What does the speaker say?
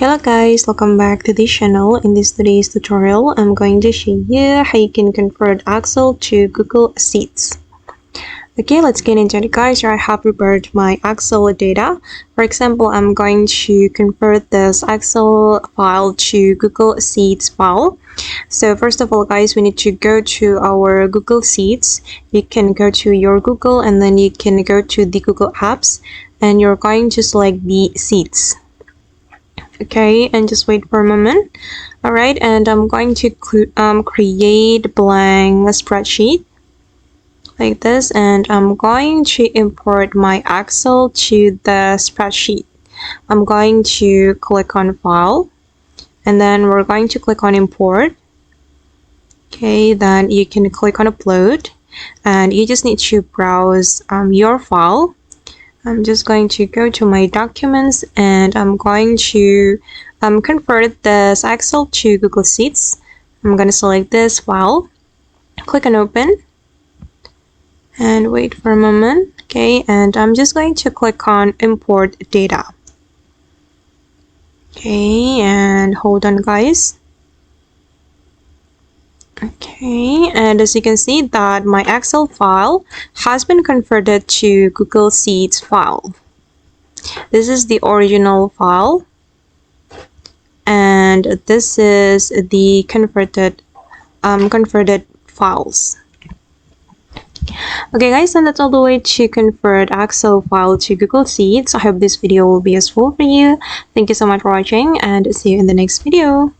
Hello guys, welcome back to this channel. In today's tutorial, I'm going to show you how you can convert Excel to Google Sheets. Okay, let's get into it guys. I have prepared my Excel data. For example, I'm going to convert this Excel file to Google Sheets file. So first of all guys, we need to go to our Google Sheets. You can go to your Google and then you can go to the Google Apps and you're going to select the Sheets. Okay, and just wait for a moment. All right, and I'm going to create blank spreadsheet like this, and I'm going to import my Excel to the spreadsheet. I'm going to click on file and then we're going to click on import. Okay, then you can click on upload and you just need to browse your file. I'm just going to go to my documents and I'm going to convert this Excel to Google Sheets. I'm going to select this file, click on open and wait for a moment. Okay, and I'm just going to click on import data. Okay, and hold on guys. Okay, and as you can see that my Excel file has been converted to Google Sheets file. This is the original file and this is the converted files. Okay guys, and that's all the way to convert Excel file to Google Sheets. I hope this video will be useful for you. Thank you so much for watching and see you in the next video.